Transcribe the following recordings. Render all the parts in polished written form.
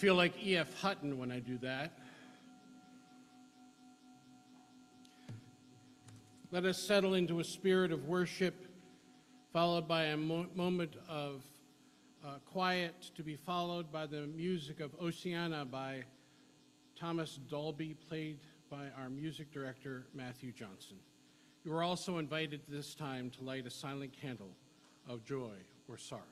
feel like E.F. Hutton when I do that. Let us settle into a spirit of worship, followed by a moment of quiet, to be followed by the music of Oceana by Thomas Dolby, played by our music director, Matthew Johnson. You are also invited this time to light a silent candle of joy or sorrow.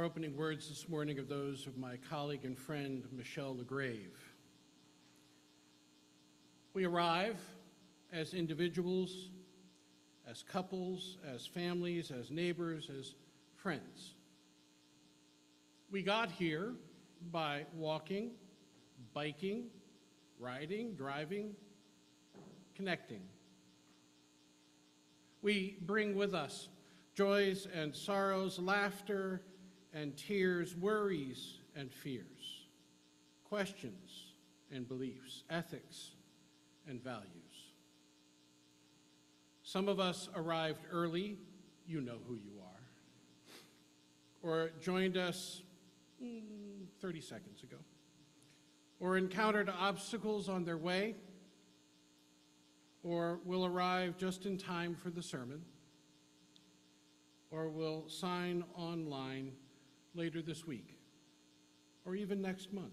Our opening words this morning are those of my colleague and friend, Michelle LaGrave. We arrive as individuals, as couples, as families, as neighbors, as friends. We got here by walking, biking, riding, driving, connecting. We bring with us joys and sorrows, laughter and tears, worries and fears, questions and beliefs, ethics and values. Some of us arrived early, you know who you are, or joined us 30 seconds ago, or encountered obstacles on their way, or will arrive just in time for the sermon, or will sign online later this week, or even next month.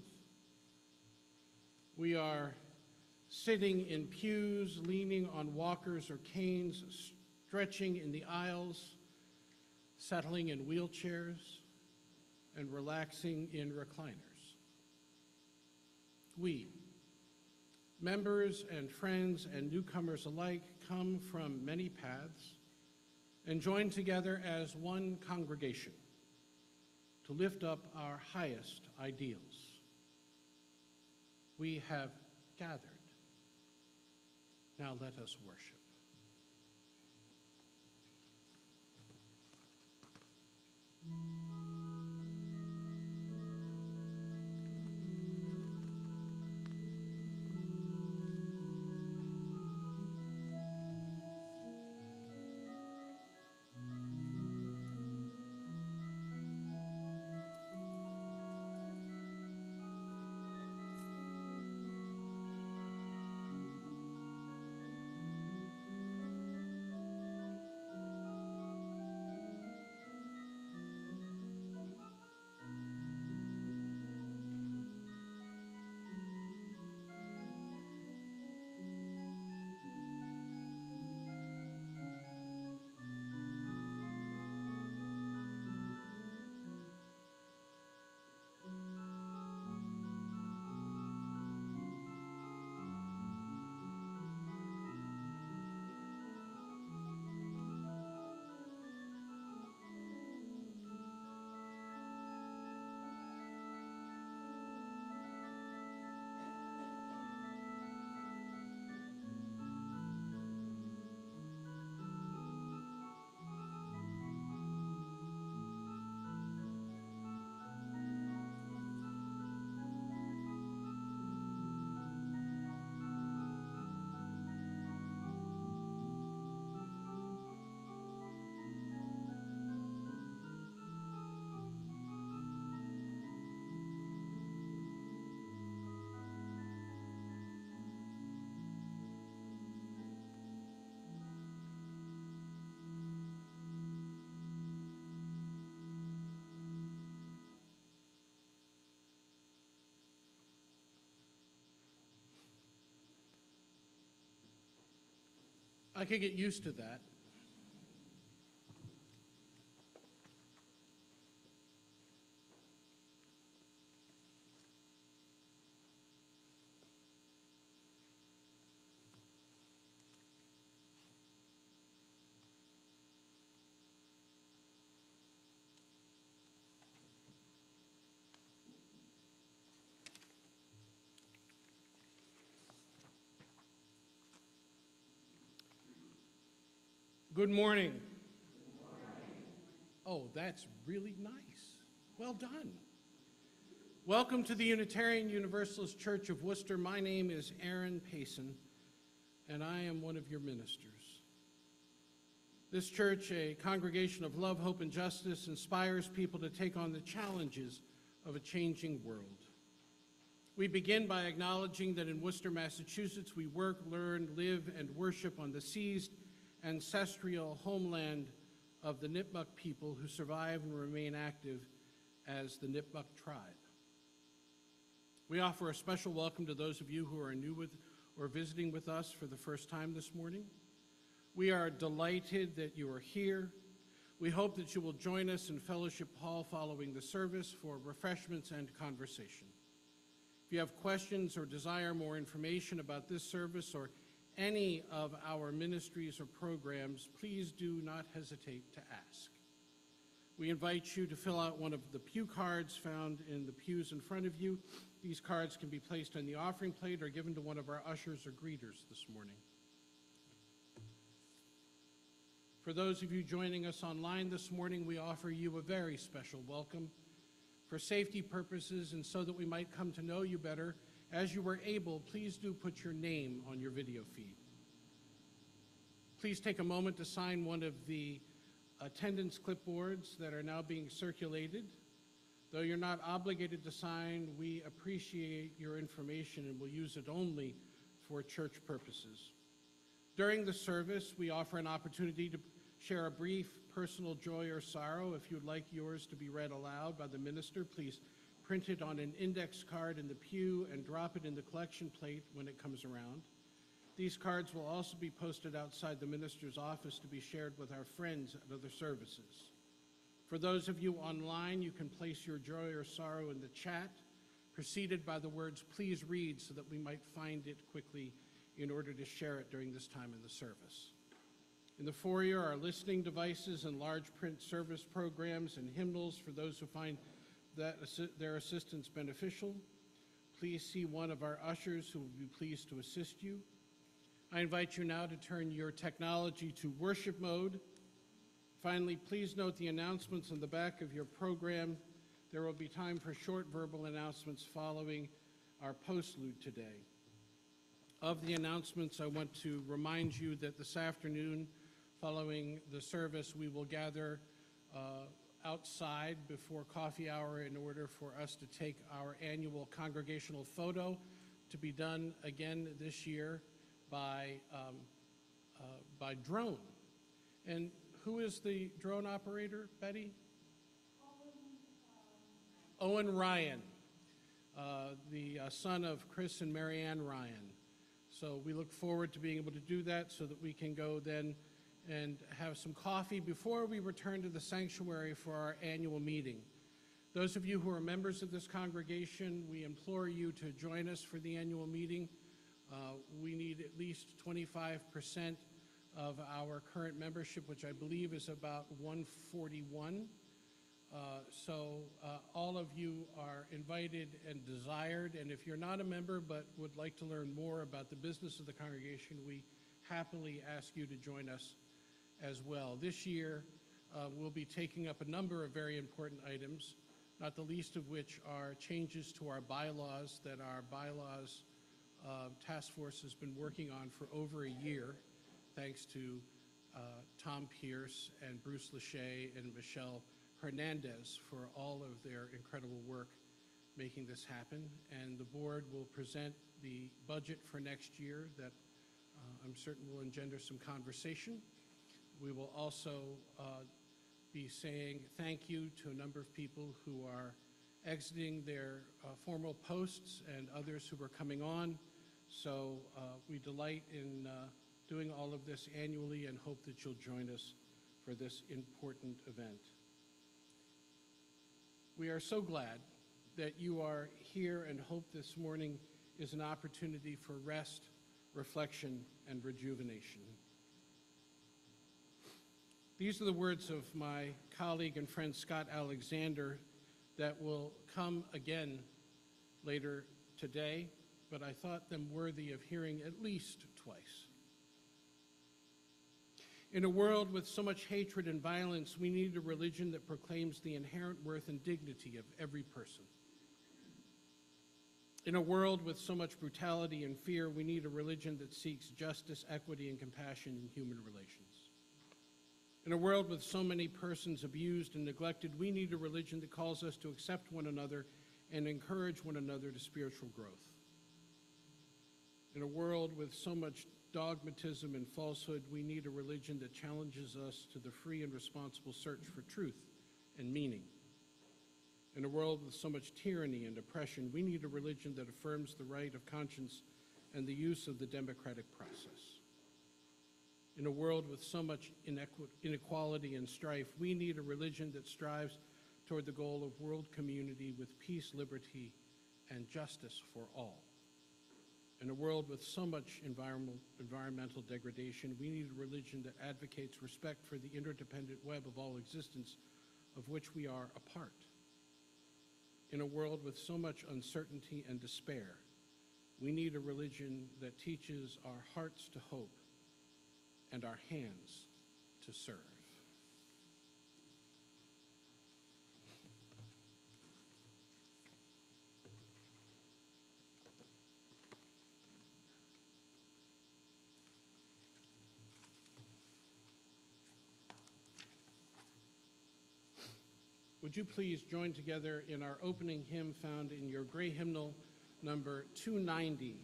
We are sitting in pews, leaning on walkers or canes, stretching in the aisles, settling in wheelchairs, and relaxing in recliners. We, members and friends and newcomers alike, come from many paths and join together as one congregation to lift up our highest ideals. We have gathered. Now let us worship. I could get used to that. Good morning. Oh, that's really nice. Well done. Welcome to the Unitarian Universalist Church of Worcester. My name is Aaron Payson, and I am one of your ministers. This church, a congregation of love, hope, and justice, inspires people to take on the challenges of a changing world. We begin by acknowledging that in Worcester, Massachusetts, we work, learn, live, and worship on the seized ancestral homeland of the Nipmuc people who survive and remain active as the Nipmuc tribe. We offer a special welcome to those of you who are new with or visiting with us for the first time this morning. We are delighted that you are here. We hope that you will join us in Fellowship Hall following the service for refreshments and conversation. If you have questions or desire more information about this service or any of our ministries or programs, please do not hesitate to ask. We invite you to fill out one of the pew cards found in the pews in front of you. These cards can be placed on the offering plate or given to one of our ushers or greeters this morning. For those of you joining us online this morning, we offer you a very special welcome. For safety purposes and so that we might come to know you better, as you were able, please do put your name on your video feed. Please take a moment to sign one of the attendance clipboards that are now being circulated. Though you're not obligated to sign, we appreciate your information and will use it only for church purposes. During the service, we offer an opportunity to share a brief personal joy or sorrow. If you'd like yours to be read aloud by the minister, please print it on an index card in the pew and drop it in the collection plate when it comes around. These cards will also be posted outside the minister's office to be shared with our friends at other services. For those of you online, you can place your joy or sorrow in the chat, preceded by the words, "Please read," so that we might find it quickly in order to share it during this time in the service. In the foyer are listening devices and large print service programs and hymnals for those who find that their assistance beneficial. Please see one of our ushers who will be pleased to assist you. I invite you now to turn your technology to worship mode. Finally, please note the announcements on the back of your program. There will be time for short verbal announcements following our postlude today. Of the announcements, I want to remind you that this afternoon, following the service, we will gather outside before coffee hour in order for us to take our annual congregational photo, to be done again this year by drone. And who is the drone operator, Betty? Owen Ryan, the son of Chris and Marianne Ryan. So we look forward to being able to do that so that we can go then and have some coffee before we return to the sanctuary for our annual meeting. Those of you who are members of this congregation, we implore you to join us for the annual meeting. We need at least 25% of our current membership, which I believe is about 141. So all of you are invited and desired, and if you're not a member but would like to learn more about the business of the congregation, we happily ask you to join us as well. This year, we'll be taking up a number of very important items, not the least of which are changes to our bylaws that our bylaws task force has been working on for over a year, thanks to Tom Pierce and Bruce Lachey and Michelle Hernandez for all of their incredible work making this happen. And the board will present the budget for next year that I'm certain will engender some conversation. We will also be saying thank you to a number of people who are exiting their formal posts and others who are coming on. So we delight in doing all of this annually and hope that you'll join us for this important event. We are so glad that you are here and hope this morning is an opportunity for rest, reflection, and rejuvenation. These are the words of my colleague and friend Scott Alexander that will come again later today, but I thought them worthy of hearing at least twice. In a world with so much hatred and violence, we need a religion that proclaims the inherent worth and dignity of every person. In a world with so much brutality and fear, we need a religion that seeks justice, equity, and compassion in human relations. In a world with so many persons abused and neglected, we need a religion that calls us to accept one another and encourage one another to spiritual growth. In a world with so much dogmatism and falsehood, we need a religion that challenges us to the free and responsible search for truth and meaning. In a world with so much tyranny and oppression, we need a religion that affirms the right of conscience and the use of the democratic process. In a world with so much inequality and strife, we need a religion that strives toward the goal of world community with peace, liberty, and justice for all. In a world with so much environmental degradation, we need a religion that advocates respect for the interdependent web of all existence of which we are a part. In a world with so much uncertainty and despair, we need a religion that teaches our hearts to hope and our hands to serve. Would you please join together in our opening hymn found in your gray hymnal number 290,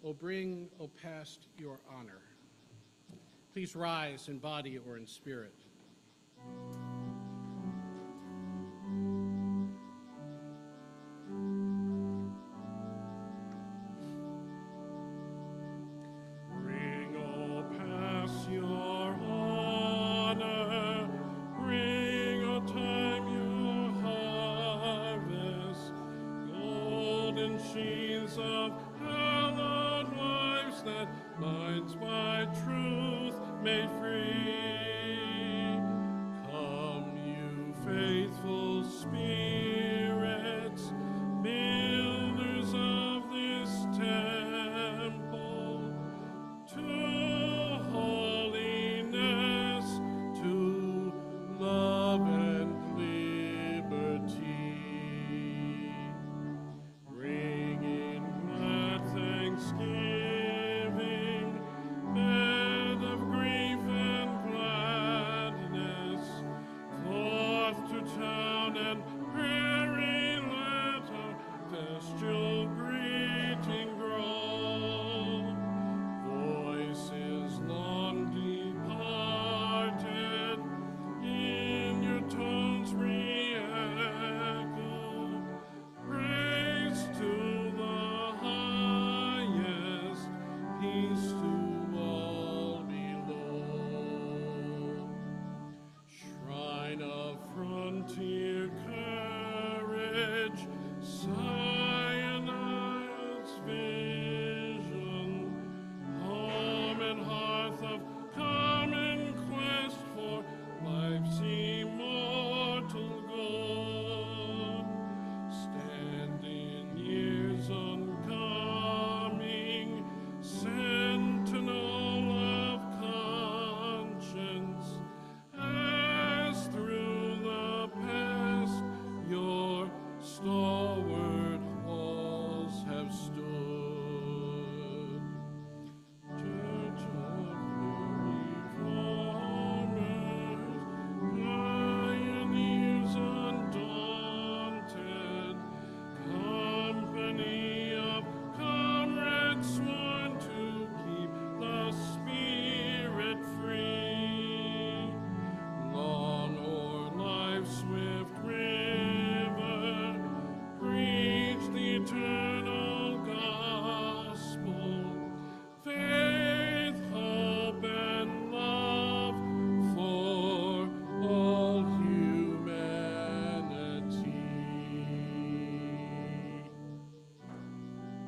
O Bring, O Past, Your Honor. Please rise in body or in spirit.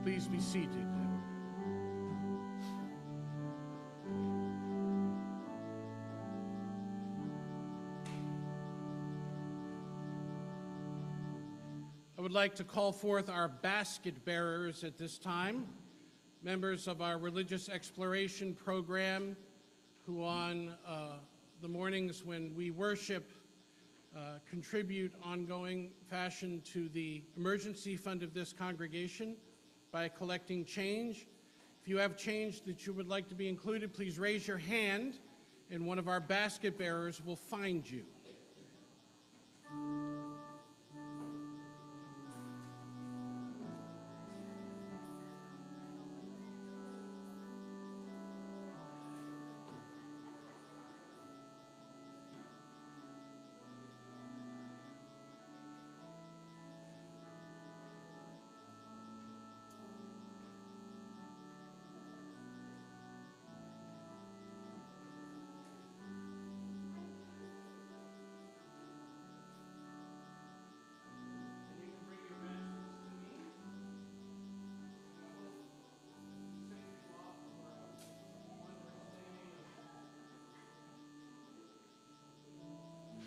Please be seated. I would like to call forth our basket bearers at this time, members of our religious exploration program who on the mornings when we worship contribute ongoing fashion to the emergency fund of this congregation by collecting change. If you have change that you would like to be included, please raise your hand and one of our basket bearers will find you.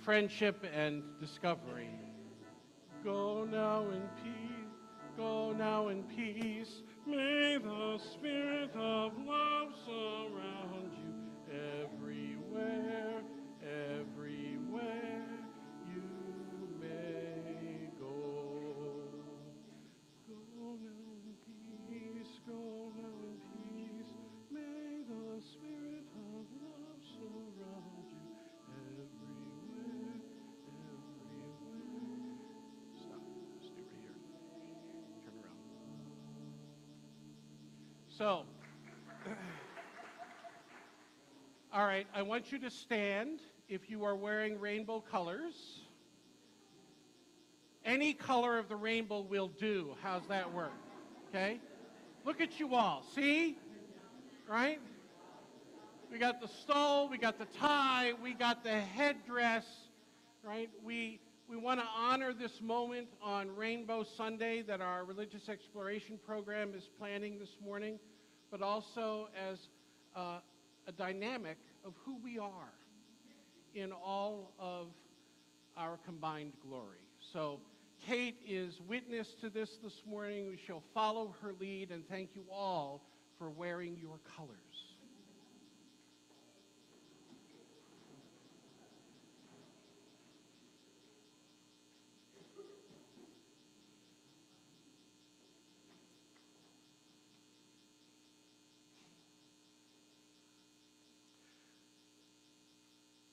friendship and discovery. Go now in peace, go now in peace. May the spirit of love surround you everywhere, everywhere you may go. Go now in peace, go now in peace. May the spirit of love surround you everywhere, everywhere. Stop. Stay right here. Turn around. So, all right, I want you to stand if you are wearing rainbow colors. Any color of the rainbow will do. How's that work? Okay? Look at you all. See? Right? We got the stole, we got the tie, we got the headdress, right? We want to honor this moment on Rainbow Sunday that our religious exploration program is planning this morning, but also as a dynamic of who we are in all of our combined glory. So Kate is witness to this morning. We shall follow her lead, and thank you all for wearing your colors.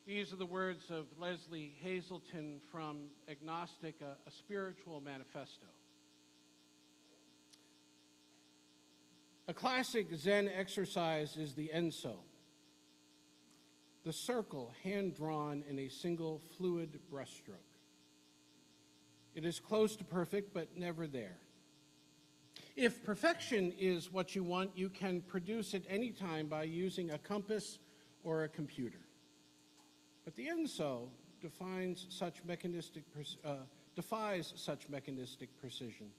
These are the words of Leslie Hazelton from Agnostic, a Spiritual Manifesto. A classic Zen exercise is the Enso, the circle hand-drawn in a single fluid brushstroke. It is close to perfect, but never there. If perfection is what you want, you can produce it anytime by using a compass or a computer. But the Enso defies such mechanistic precision.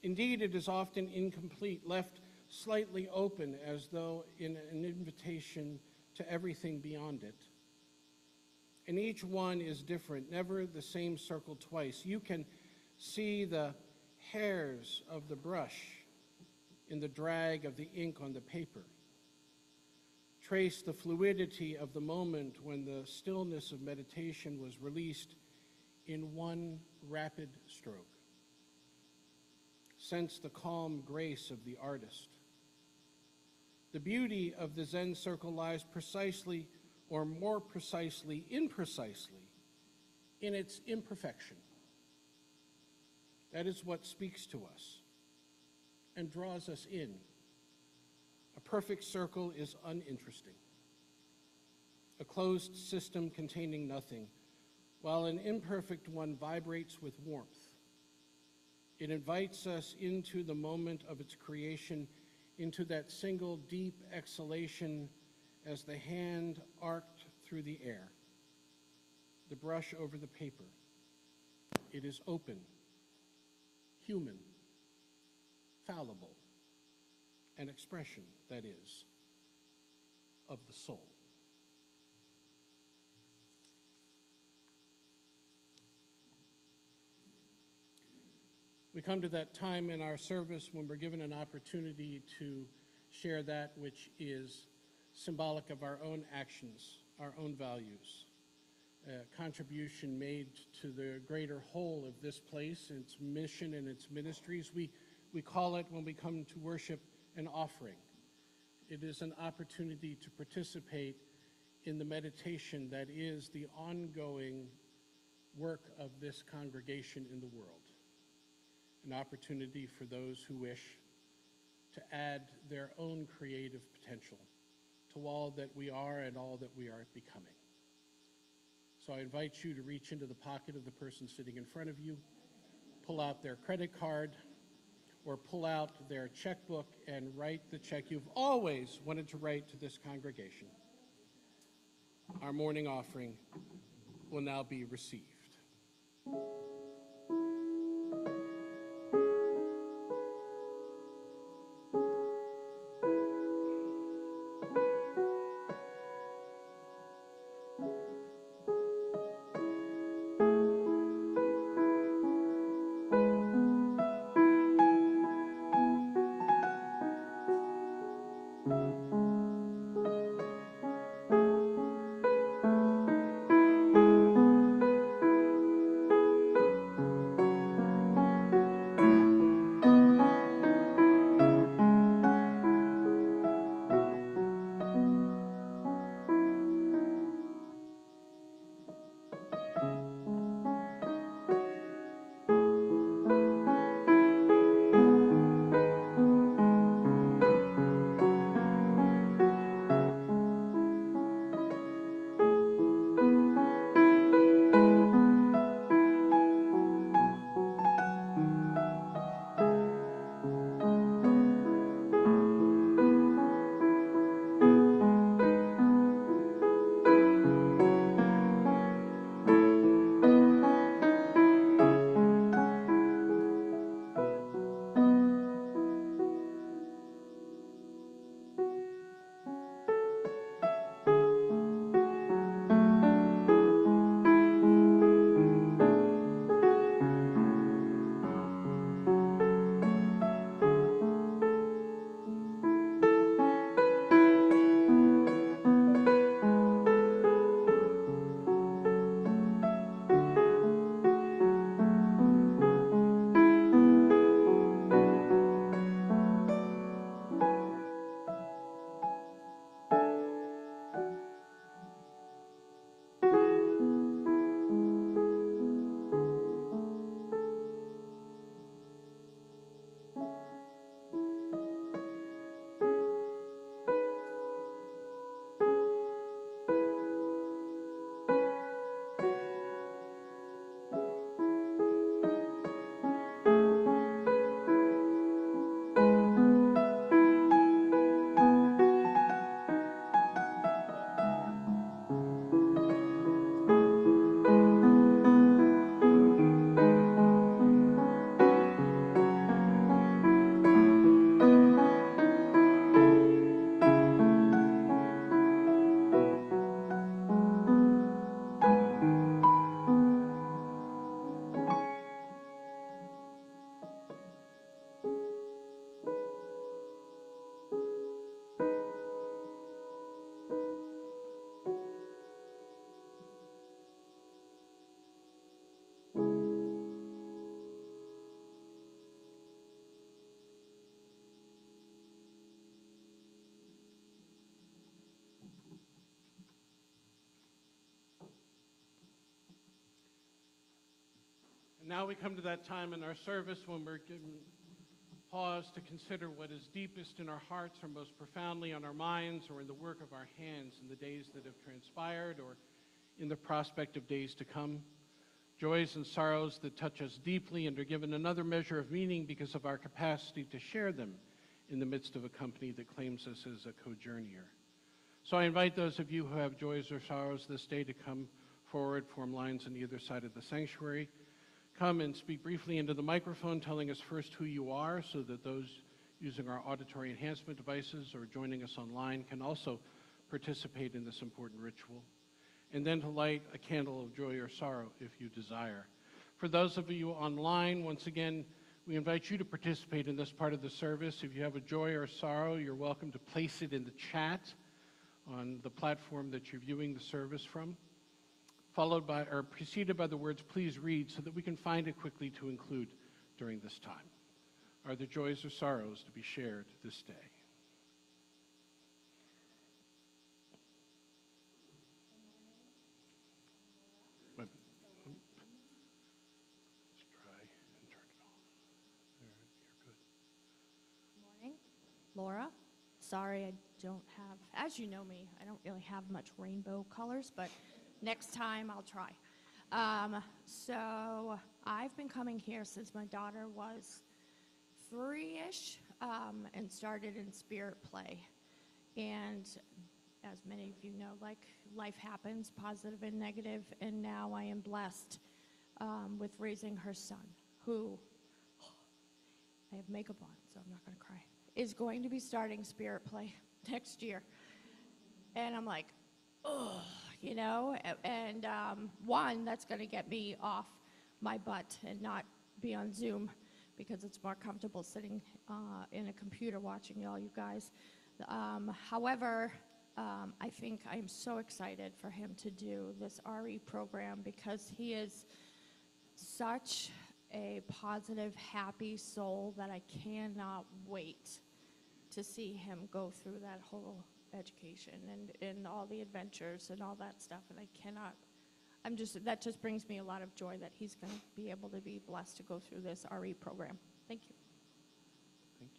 Indeed, it is often incomplete, left slightly open as though in an invitation to everything beyond it. And each one is different, never the same circle twice. You can see the hairs of the brush in the drag of the ink on the paper. Trace the fluidity of the moment when the stillness of meditation was released in one rapid stroke. Sense the calm grace of the artist. The beauty of the Zen circle lies precisely, or more precisely, imprecisely, in its imperfection. That is what speaks to us and draws us in. A perfect circle is uninteresting, a closed system containing nothing, while an imperfect one vibrates with warmth. It invites us into the moment of its creation, into that single deep exhalation as the hand arced through the air, the brush over the paper. It is open, human, fallible, an expression, that is, of the soul. We come to that time in our service when we're given an opportunity to share that which is symbolic of our own actions, our own values, a contribution made to the greater whole of this place, its mission and its ministries. We call it, when we come to worship, an offering. It is an opportunity to participate in the meditation that is the ongoing work of this congregation in the world. An opportunity for those who wish to add their own creative potential to all that we are and all that we are becoming. So I invite you to reach into the pocket of the person sitting in front of you, pull out their credit card, or pull out their checkbook and write the check you've always wanted to write to this congregation. Our morning offering will now be received. And now we come to that time in our service when we're given pause to consider what is deepest in our hearts or most profoundly on our minds or in the work of our hands in the days that have transpired or in the prospect of days to come. Joys and sorrows that touch us deeply and are given another measure of meaning because of our capacity to share them in the midst of a company that claims us as a co-journeyer. So I invite those of you who have joys or sorrows this day to come forward, form lines on either side of the sanctuary. Come and speak briefly into the microphone, telling us first who you are so that those using our auditory enhancement devices or joining us online can also participate in this important ritual. And then to light a candle of joy or sorrow if you desire. For those of you online, once again, we invite you to participate in this part of the service. If you have a joy or sorrow, you're welcome to place it in the chat on the platform that you're viewing the service from, followed by or preceded by the words, please read, so that we can find it quickly to include during this time. Are there joys or sorrows to be shared this day? Let's try and turn it on. There, you're good. Good morning, Laura. Sorry, I don't have, as you know me, I don't really have much rainbow colors, but next time I'll try. So I've been coming here since my daughter was 3-ish and started in spirit play. And as many of you know, like life happens, positive and negative, and now I am blessed with raising her son, who, I have makeup on, so I'm not going to cry, is going to be starting spirit play next year. And I'm like, oh, you know, and one, that's going to get me off my butt and not be on Zoom because it's more comfortable sitting in a computer watching all you guys. However, I think I'm so excited for him to do this RE program because he is such a positive, happy soul that I cannot wait to see him go through that whole education and all the adventures and all that stuff. And I cannot, that just brings me a lot of joy that he's going to be able to be blessed to go through this RE program. Thank you. Thank you.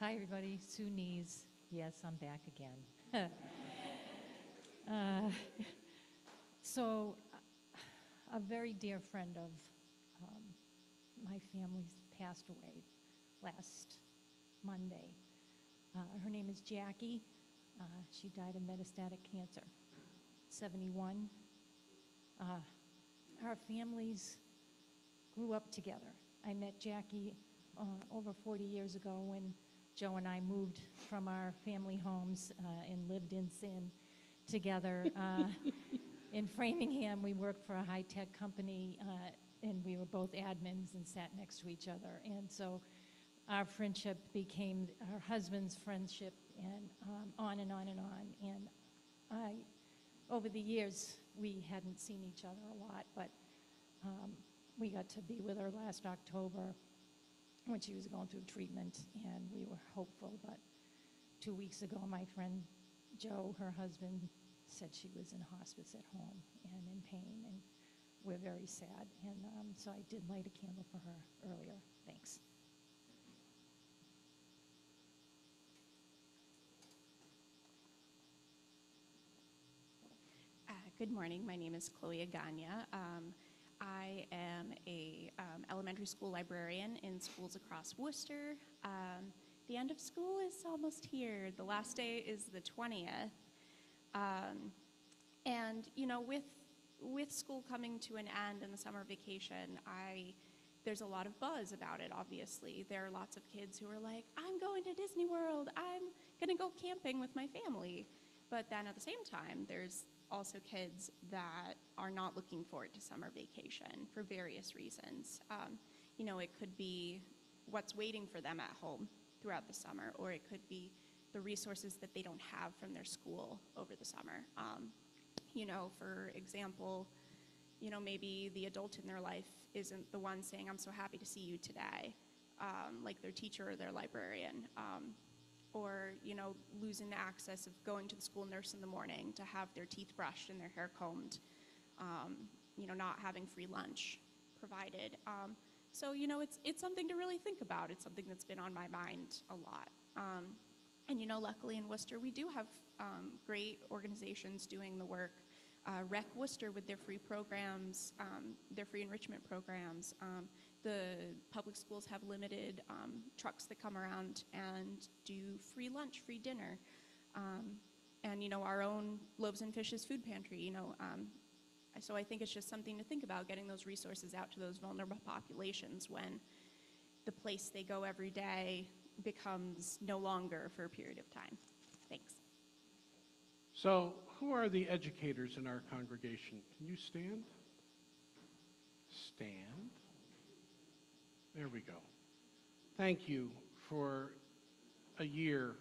Hi, everybody. Sue Nees. Yes, I'm back again. So, a very dear friend of my family's passed away last Monday. Her name is Jackie. She died of metastatic cancer, 71. Our families grew up together. I met Jackie over 40 years ago when Joe and I moved from our family homes and lived in sin together. In Framingham, we worked for a high-tech company, and we were both admins and sat next to each other. And so our friendship became her husband's friendship, and on and on and on. And over the years, we hadn't seen each other a lot, but we got to be with her last October when she was going through treatment, and we were hopeful. But 2 weeks ago, my friend Joe, her husband, said she was in hospice at home and in pain, and we're very sad. And so I did light a candle for her earlier. Thanks. Good morning. My name is Chloe Aganya. I am a elementary school librarian in schools across Worcester. The end of school is almost here. The last day is the 20th. And you know, with school coming to an end and the summer vacation, there's a lot of buzz about it, obviously. There are lots of kids who are like, I'm going to Disney World. I'm gonna go camping with my family. But then at the same time, there's also kids that are not looking forward to summer vacation for various reasons. You know, it could be what's waiting for them at home throughout the summer, or it could be the resources that they don't have from their school over the summer. You know, for example, you know, maybe the adult in their life isn't the one saying, I'm so happy to see you today, like their teacher or their librarian. or, losing the access of going to the school nurse in the morning to have their teeth brushed and their hair combed, not having free lunch provided. So, it's something to really think about. It's something that's been on my mind a lot. And, luckily in Worcester, we do have great organizations doing the work. Rec Worcester with their free programs, their free enrichment programs. The public schools have limited trucks that come around and do free lunch, free dinner. And, our own Loaves and Fishes food pantry, so I think it's just something to think about, getting those resources out to those vulnerable populations when the place they go every day becomes no longer for a period of time. Thanks. So, who are the educators in our congregation? Can you stand? Stand. There we go. Thank you for a year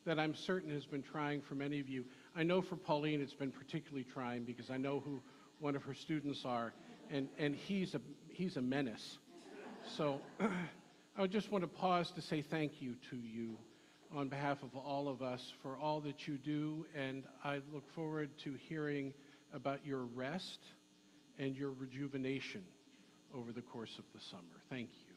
that I'm certain has been trying for many of you. I know for Pauline it's been particularly trying because I know who one of her students are, and he's a menace. So I just want to pause to say thank you to you on behalf of all of us for all that you do, and I look forward to hearing about your rest and your rejuvenation over the course of the summer. Thank you.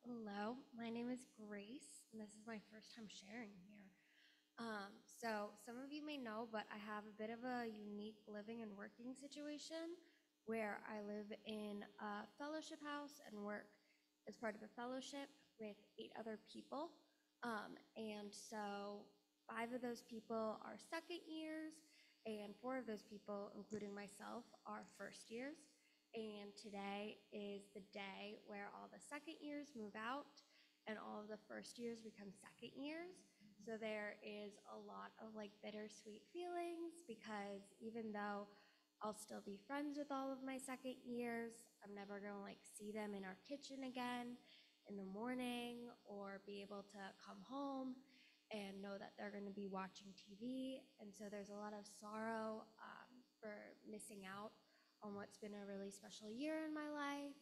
Hello, my name is Grace, and this is my first time sharing here. So some of you may know, but I have a bit of a unique living and working situation where I live in a fellowship house and work as part of a fellowship with 8 other people. And so 5 of those people are second years, and 4 of those people, including myself, are first years. And today is the day where all the second years move out and all of the first years become second years. So there is a lot of bittersweet feelings because even though I'll still be friends with all of my second years, I'm never gonna see them in our kitchen again in the morning or be able to come home and know that they're gonna be watching TV. And so there's a lot of sorrow for missing out on what's been a really special year in my life,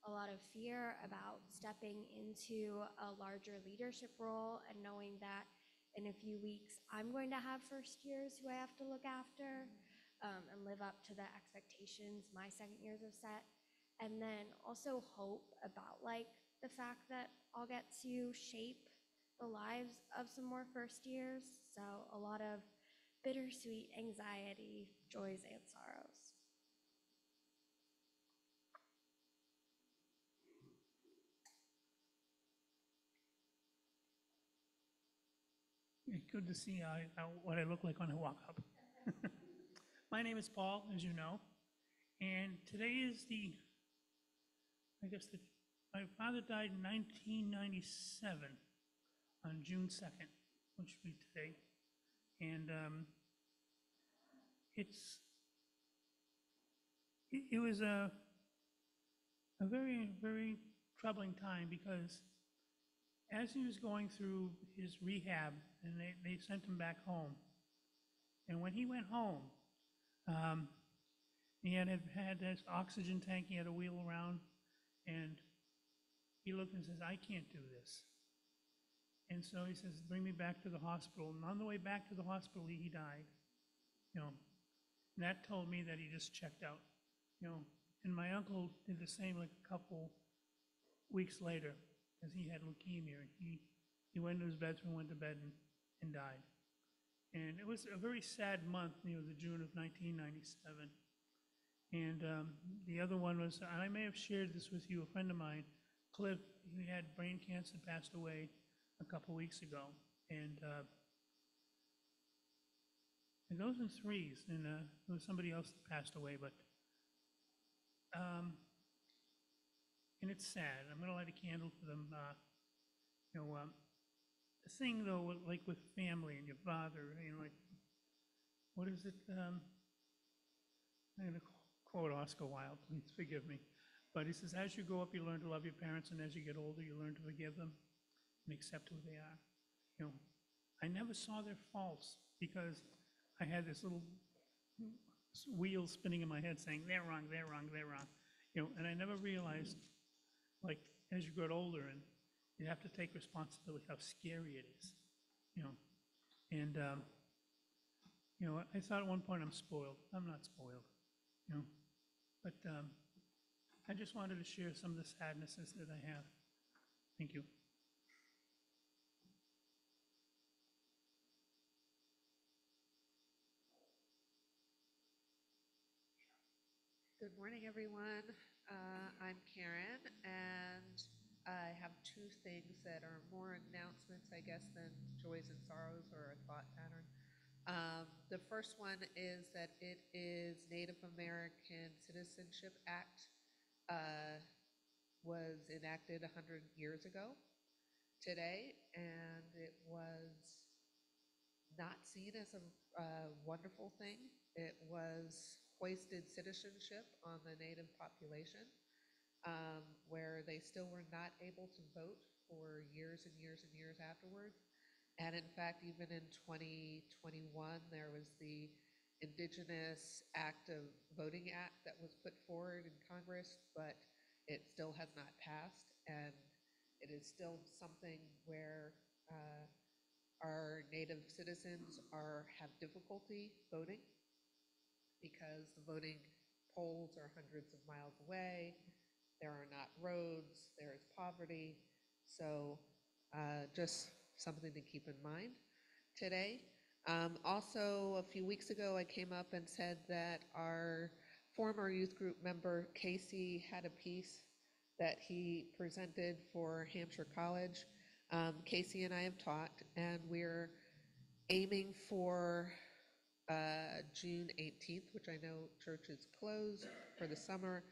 a lot of fear about stepping into a larger leadership role and knowing that in a few weeks I'm going to have first years who I have to look after and live up to the expectations my second years have set. And then also hope about the fact that I'll get to shape the lives of some more first years. So a lot of bittersweet anxiety, joys, and sorrows. Good to see what I look like when I walk up. My name is Paul, as you know, and today is my father died in 1997 on June 2nd, which would be today. And it was a very, very troubling time because as he was going through his rehab, and they sent him back home. And when he went home, he had this oxygen tank he had to wheel around, and he looked and says, "I can't do this." And so he says, "Bring me back to the hospital." And on the way back to the hospital, he died. And that told me that he just checked out. And my uncle did the same a couple weeks later, because he had leukemia. He went to his bedroom, went to bed, and died. And it was a very sad month, the June of 1997. And the other one was, and I may have shared this with you, a friend of mine, Cliff, who had brain cancer, passed away a couple weeks ago. And it goes in threes, and there was somebody else that passed away, but and it's sad. I'm going to light a candle for them. The thing, though, with family and your father, what is it? I'm going to quote Oscar Wilde, please forgive me. But he says, as you grow up, you learn to love your parents, and as you get older, you learn to forgive them and accept who they are. I never saw their faults because I had this little wheels spinning in my head saying, they're wrong, they're wrong, they're wrong. You know, and I never realized, like, as you get older and you have to take responsibility, how scary it is, you know. And, you know, I thought at one point I'm spoiled. I'm not spoiled, you know. But I just wanted to share some of the sadnesses that I have. Thank you. Good morning, everyone. I'm Karen, and I have two things that are more announcements, I guess, than joys and sorrows or a thought pattern. The first one is that it is Native American Citizenship Act was enacted 100 years ago today, and it was not seen as a wonderful thing. It was hoisted citizenship on the Native population, where they still were not able to vote for years and years and years afterwards. And in fact, even in 2021, there was the Indigenous Act of Voting Act that was put forward in Congress, but it still has not passed. And it is still something where our Native citizens have difficulty voting because the voting polls are hundreds of miles away. There are not roads, there is poverty. So just something to keep in mind today. Also, a few weeks ago, I came up and said that our former youth group member, Casey, had a piece that he presented for Hampshire College. Casey and I have talked, and we're aiming for June 18th, which I know church is closed for the summer,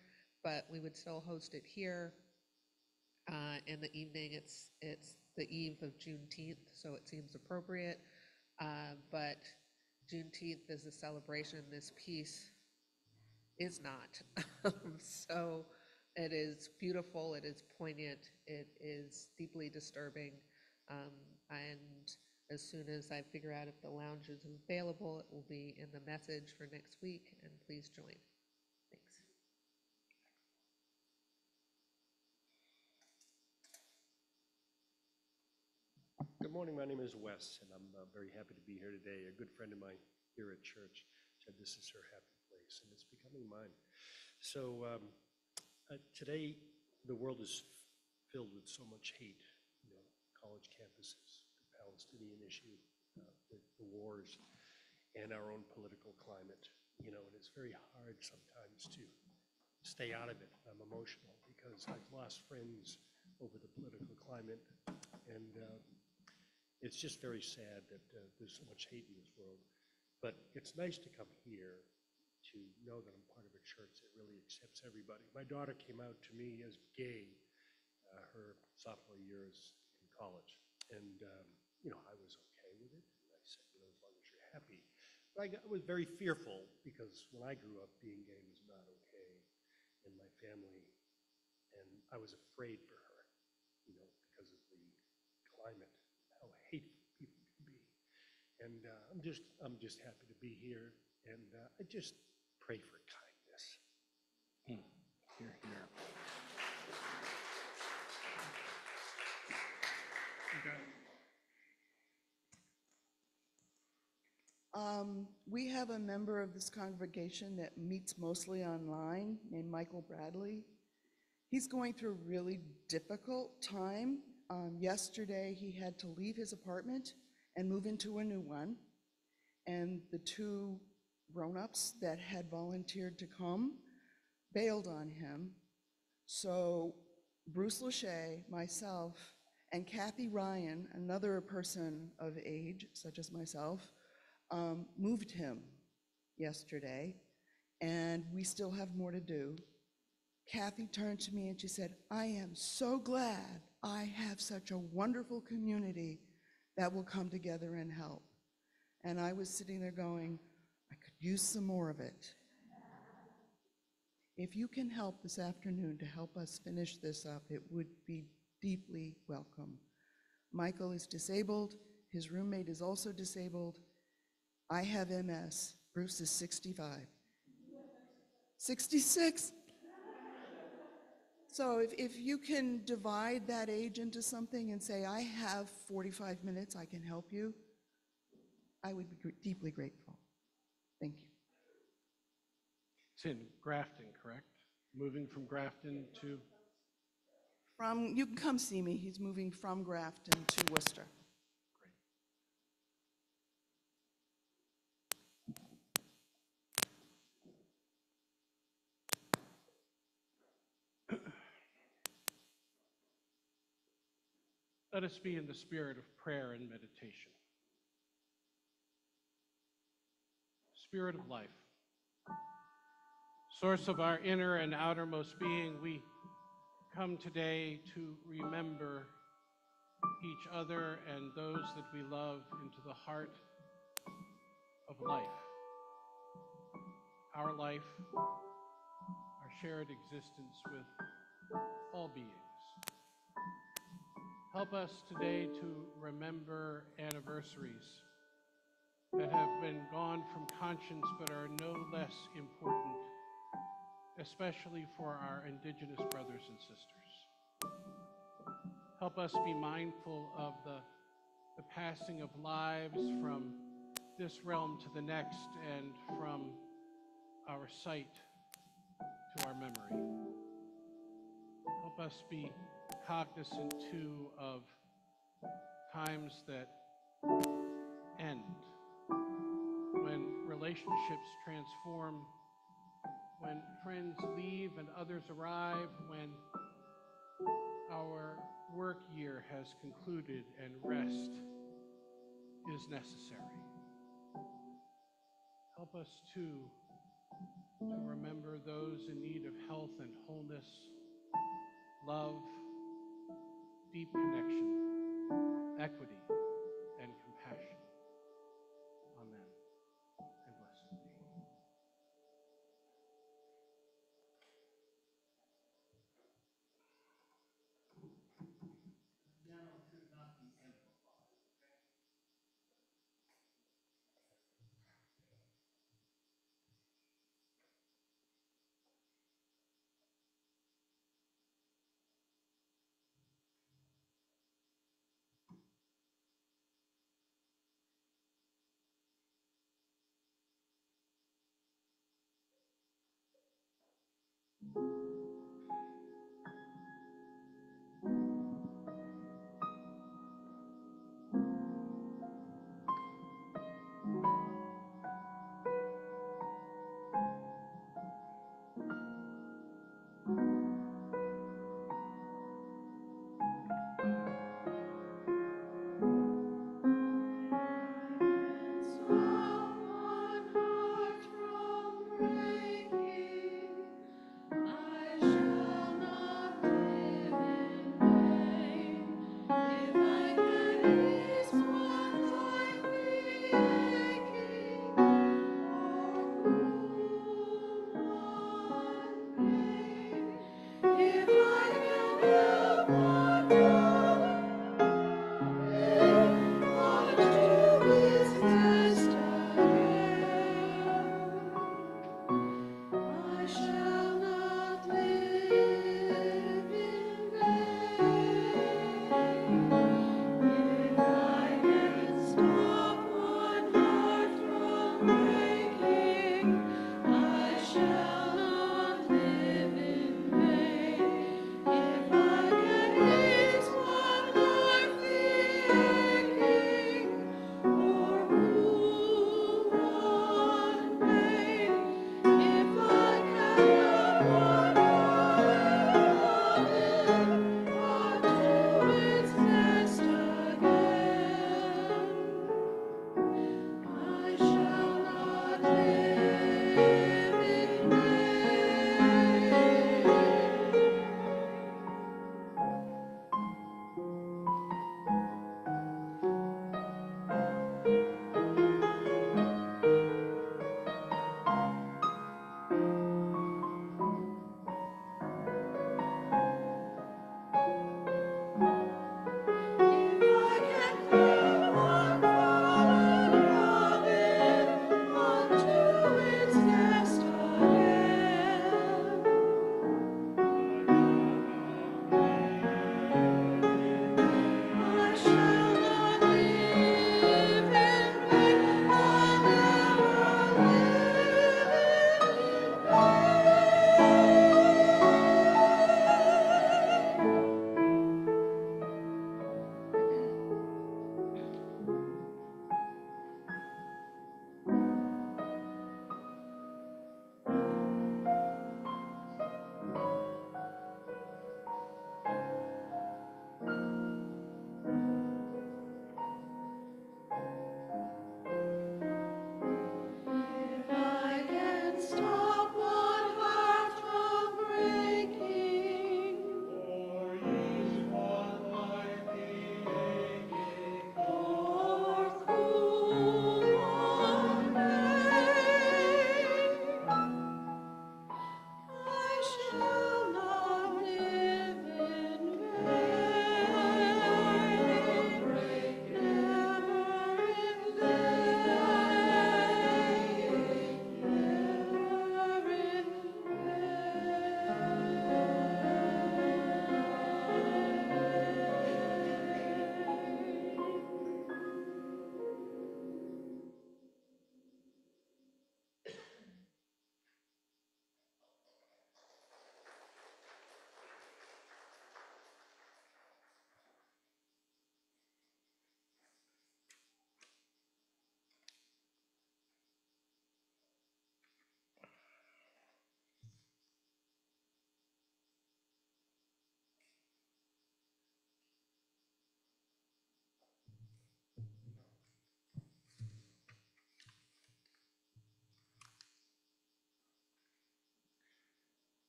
but we would still host it here. In the evening, it's the eve of Juneteenth, so it seems appropriate. But Juneteenth is a celebration. This piece is not. So it is beautiful, it is poignant, it is deeply disturbing. And as soon as I figure out if the lounge is available, it will be in the message for next week, and please join. Thanks. Good morning, my name is Wes, and I'm very happy to be here today. A good friend of mine here at church said this is her happy place, and it's becoming mine. So today, the world is filled with so much hate, you know, college campuses, the Palestinian issue, the wars, and our own political climate, you know, and it's very hard sometimes to stay out of it. I'm emotional because I've lost friends over the political climate, and it's just very sad that there's so much hate in this world. But it's nice to come here to know that I'm part of a church that really accepts everybody. My daughter came out to me as gay her sophomore years in college, and you know, I was okay with it. And I said, you know, as long as you're happy. But I was very fearful because when I grew up, being gay was not okay in my family, and I was afraid for her, you know, because of the climate, how hateful people can be. And I'm just happy to be here, and I just pray for kindness. Here, here. We have a member of this congregation that meets mostly online named Michael Bradley. He's going through a really difficult time. Yesterday, he had to leave his apartment and move into a new one. And the two grown-ups that had volunteered to come bailed on him. So Bruce Lachey, myself, and Kathy Ryan, another person of age, such as myself, moved him yesterday, and we still have more to do. Kathy turned to me and she said, I am so glad I have such a wonderful community that will come together and help. And I was sitting there going, I could use some more of it. If you can help this afternoon to help us finish this up, it would be deeply welcome. Michael is disabled. His roommate is also disabled. I have MS. Bruce is 65. 66. So if you can divide that age into something and say, I have 45 minutes, I can help you, I would be deeply grateful. Thank you. It's in Grafton, correct? Moving from Grafton to, You can come see me. He's moving from Grafton to Worcester. let us be in the spirit of prayer and meditation. Spirit of life, source of our inner and outermost being, we come today to remember each other and those that we love into the heart of life. Our life, our shared existence with all beings. Help us today to remember anniversaries that have been gone from conscience but are no less important, especially for our Indigenous brothers and sisters. Help us be mindful of the passing of lives from this realm to the next and from our sight to our memory. Help us be cognizant too of times that end, when relationships transform, when friends leave and others arrive, when our work year has concluded and rest is necessary. Help us too to remember those in need of health and wholeness, love, deep connection, equity, and compassion. Amen. And blessed be.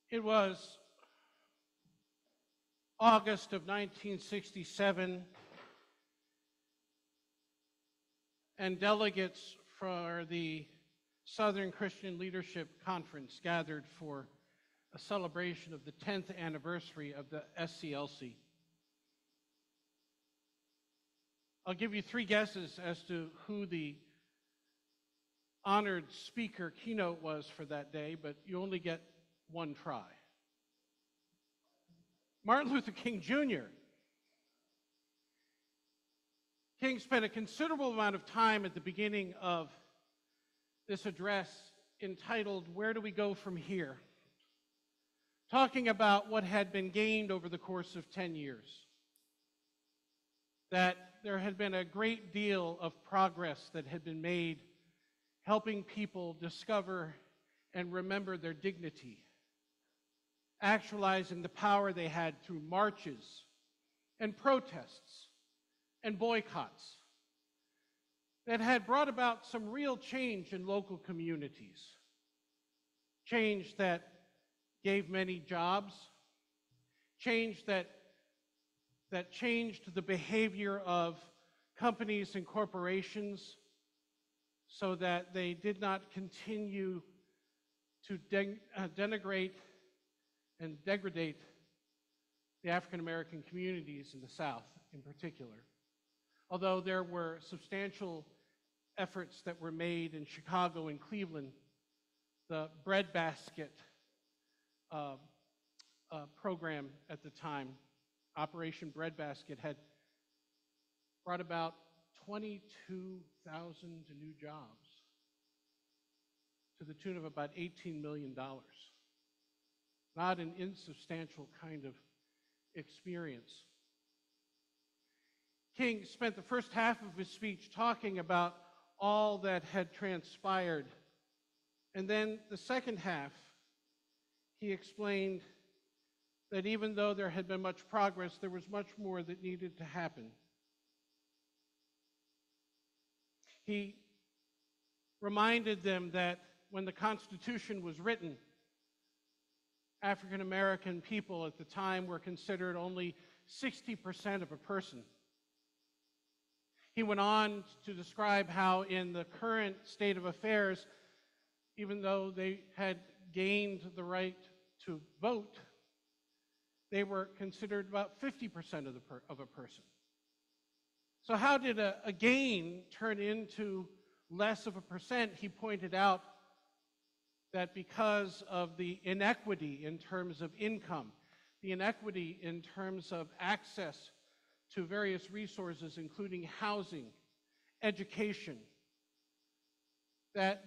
It was August of 1967, and delegates for the Southern Christian Leadership Conference gathered for a celebration of the 10th anniversary of the SCLC. I'll give you 3 guesses as to who the honored speaker keynote was for that day, but you only get 1 try. Martin Luther King Jr. King spent a considerable amount of time at the beginning of this address entitled, "Where Do We Go From Here?" talking about what had been gained over the course of 10 years. That there had been a great deal of progress that had been made helping people discover and remember their dignity, actualizing the power they had through marches and protests and boycotts that had brought about some real change in local communities, change that gave many jobs, change that changed the behavior of companies and corporations so that they did not continue to denigrate and degrade the African American communities in the South in particular. Although there were substantial efforts that were made in Chicago and Cleveland, the breadbasket program at the time, Operation Breadbasket, had brought about 22,000 new jobs to the tune of about $18 million. Not an insubstantial kind of experience. King spent the first half of his speech talking about all that had transpired. And then the second half, he explained that even though there had been much progress, there was much more that needed to happen. He reminded them that when the Constitution was written, African American people at the time were considered only 60% of a person. He went on to describe how in the current state of affairs, even though they had gained the right to vote, they were considered about 50% of a person. So how did a gain turn into less of a percent? He pointed out that because of the inequity in terms of income, the inequity in terms of access to various resources, including housing, education, that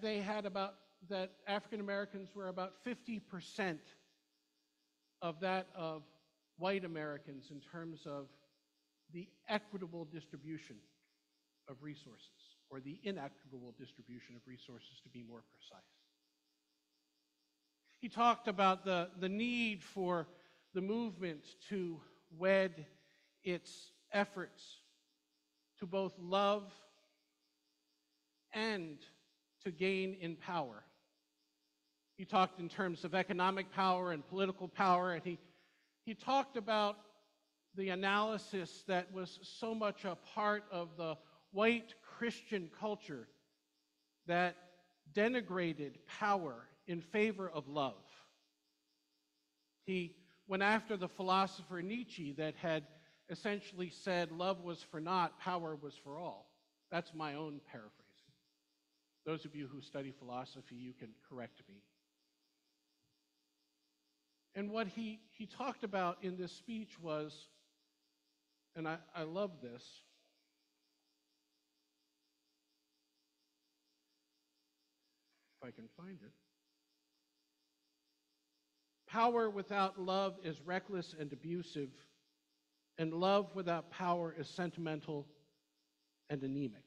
African Americans were about 50% of that of white Americans in terms of the equitable distribution of resources, or the inequitable distribution of resources, to be more precise. He talked about the need for the movement to wed its efforts to both love and to gain in power. He talked in terms of economic power and political power, and he talked about the analysis that was so much a part of the white Christian culture that denigrated power in favor of love. He went after the philosopher Nietzsche that had essentially said love was for naught, power was for all. That's my own paraphrasing. Those of you who study philosophy, you can correct me. And what he talked about in this speech was, and I love this, if I can find it. Power without love is reckless and abusive, and love without power is sentimental and anemic.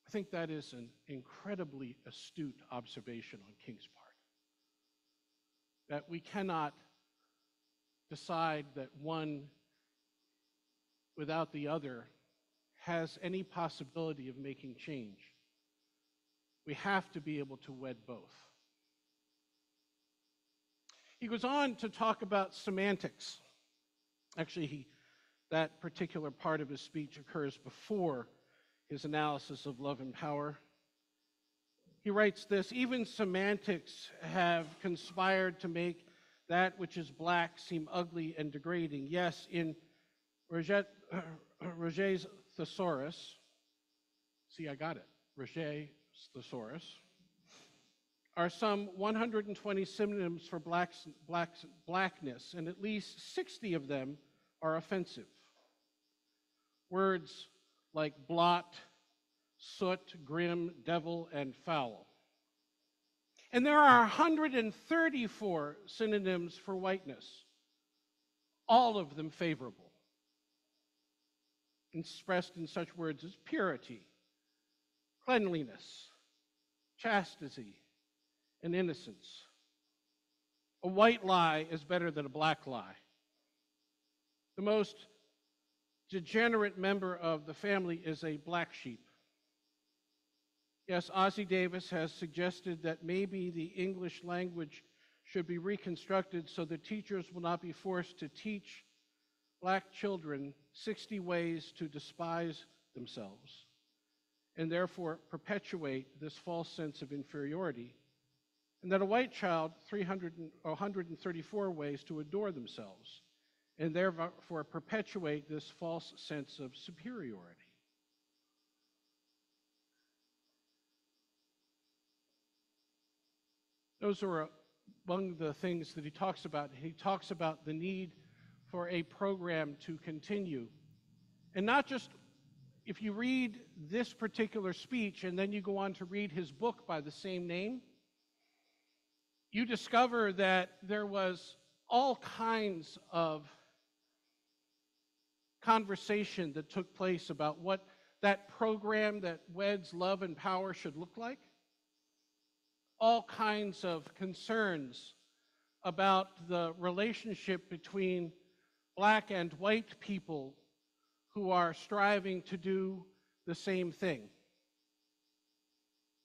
I think that is an incredibly astute observation on King's part. That we cannot decide that one without the other has any possibility of making change. We have to be able to wed both. He goes on to talk about semantics. Actually, that particular part of his speech occurs before his analysis of love and power. He writes this: "Even semantics have conspired to make that which is black seem ugly and degrading. Yes, in Roget's thesaurus, see, I got it, Roget's thesaurus, are some 120 synonyms for blackness, and at least 60 of them are offensive. Words like blot, soot, grim, devil, and foul. And there are 134 synonyms for whiteness, all of them favorable, expressed in such words as purity, cleanliness, chastity, and innocence. A white lie is better than a black lie. The most degenerate member of the family is a black sheep. Yes, Ossie Davis has suggested that maybe the English language should be reconstructed so that teachers will not be forced to teach black children 60 ways to despise themselves, and therefore perpetuate this false sense of inferiority, and that a white child 134 ways to adore themselves, and therefore perpetuate this false sense of superiority." Those are among the things that he talks about. He talks about the need for a program to continue. And not just, if you read this particular speech and then you go on to read his book by the same name, you discover that there was all kinds of conversation that took place about what that program that weds love and power should look like. All kinds of concerns about the relationship between black and white people who are striving to do the same thing,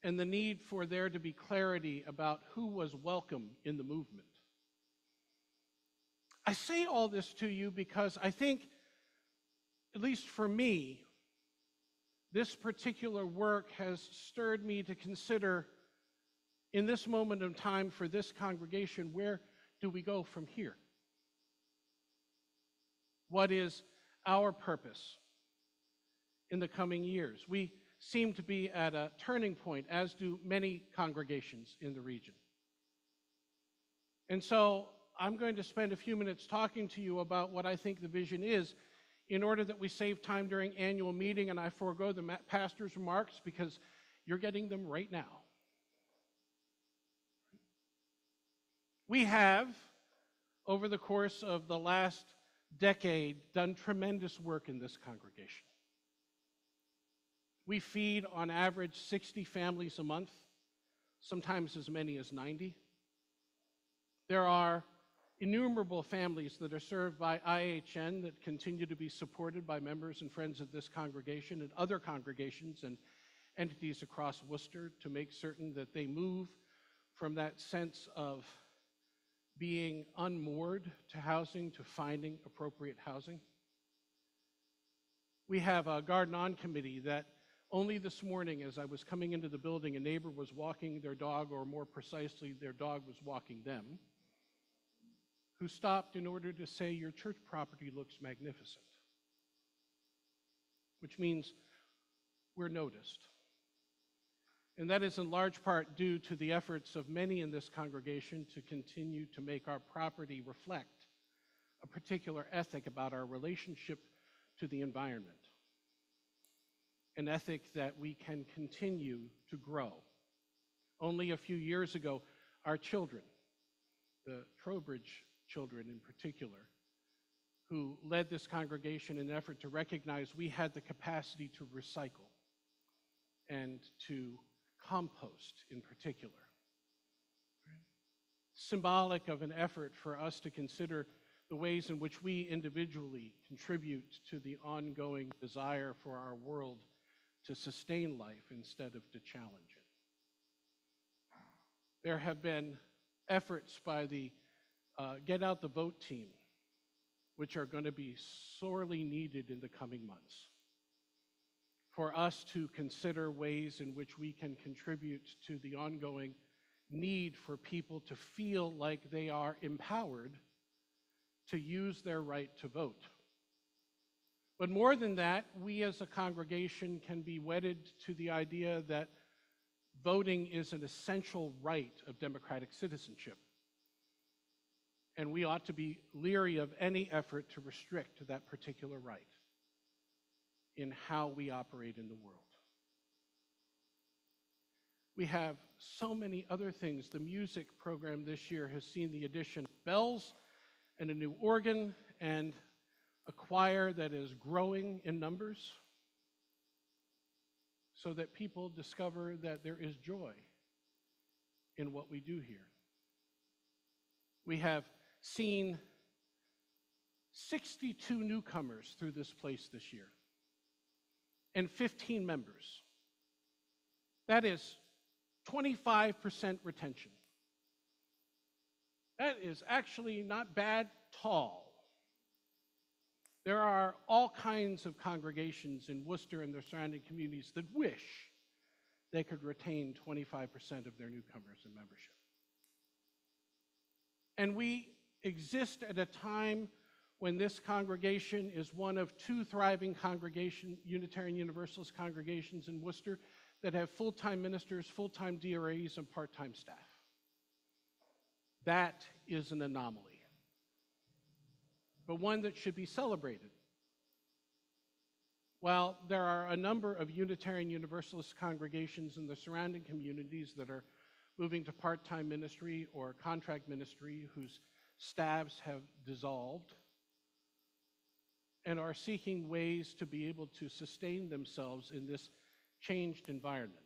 and the need for there to be clarity about who was welcome in the movement. I say all this to you because I think, at least for me, this particular work has stirred me to consider, in this moment of time for this congregation, where do we go from here? What is our purpose in the coming years? We seem to be at a turning point, as do many congregations in the region. And so I'm going to spend a few minutes talking to you about what I think the vision is, in order that we save time during annual meeting, and I forego the pastor's remarks because you're getting them right now. We have, over the course of the last decade, done tremendous work in this congregation. We feed, on average, 60 families a month, sometimes as many as 90. There are innumerable families that are served by IHN that continue to be supported by members and friends of this congregation and other congregations and entities across Worcester to make certain that they move from that sense of being unmoored to housing, to finding appropriate housing. We have a Garden On committee that only this morning, as I was coming into the building, a neighbor was walking their dog, or more precisely, their dog was walking them, who stopped in order to say, "Your church property looks magnificent," which means we're noticed. And that is in large part due to the efforts of many in this congregation to continue to make our property reflect a particular ethic about our relationship to the environment, an ethic that we can continue to grow. Only a few years ago, our children, the Trowbridge children in particular, who led this congregation in an effort to recognize we had the capacity to recycle and to compost in particular. Symbolic of an effort for us to consider the ways in which we individually contribute to the ongoing desire for our world to sustain life instead of to challenge it. There have been efforts by the Get Out the Vote team, which are going to be sorely needed in the coming months, for us to consider ways in which we can contribute to the ongoing need for people to feel like they are empowered to use their right to vote. But more than that, we as a congregation can be wedded to the idea that voting is an essential right of democratic citizenship. And we ought to be leery of any effort to restrict that particular right in how we operate in the world. We have so many other things. The music program this year has seen the addition of bells and a new organ and a choir that is growing in numbers so that people discover that there is joy in what we do here. We have seen 62 newcomers through this place this year and 15 members. That is 25% retention. That is actually not bad at all. There are all kinds of congregations in Worcester and their surrounding communities that wish they could retain 25% of their newcomers in membership. And we exist at a time when this congregation is one of two thriving Unitarian Universalist congregations in Worcester that have full-time ministers, full-time DRAs, and part-time staff. That is an anomaly, but one that should be celebrated. While there are a number of Unitarian Universalist congregations in the surrounding communities that are moving to part-time ministry or contract ministry whose staffs have dissolved and are seeking ways to be able to sustain themselves in this changed environment.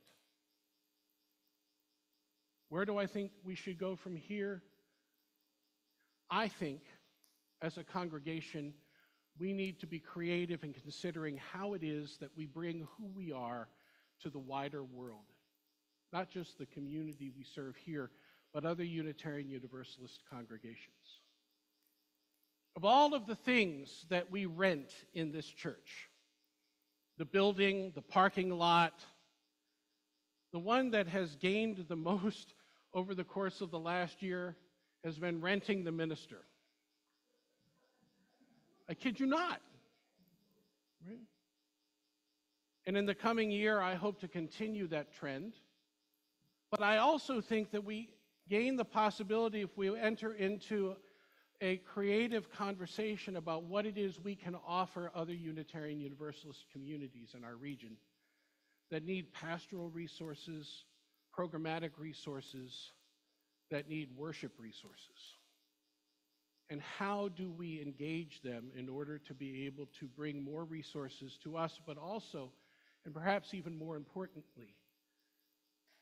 Where do I think we should go from here? I think, as a congregation, we need to be creative in considering how it is that we bring who we are to the wider world. Not just the community we serve here, but other Unitarian Universalist congregations. Of all of the things that we rent in this church, the building, the parking lot, the one that has gained the most over the course of the last year has been renting the minister. I kid you not. Right? And in the coming year, I hope to continue that trend. But I also think that we gain the possibility, if we enter into a creative conversation about what it is we can offer other Unitarian Universalist communities in our region that need pastoral resources, programmatic resources, that need worship resources. And how do we engage them in order to be able to bring more resources to us, but also, and perhaps even more importantly,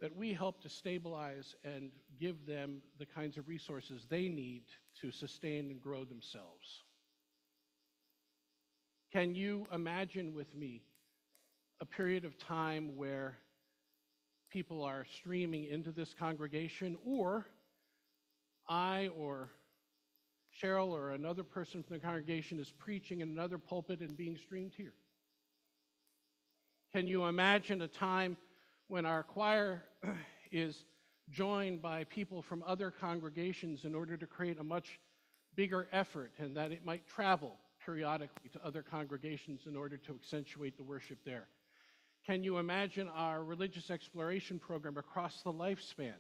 that we help to stabilize and give them the kinds of resources they need to sustain and grow themselves. Can you imagine with me a period of time where people are streaming into this congregation, or I or Cheryl or another person from the congregation is preaching in another pulpit and being streamed here? Can you imagine a time when our choir is joined by people from other congregations in order to create a much bigger effort, and that it might travel periodically to other congregations in order to accentuate the worship there? Can you imagine our religious exploration program across the lifespan,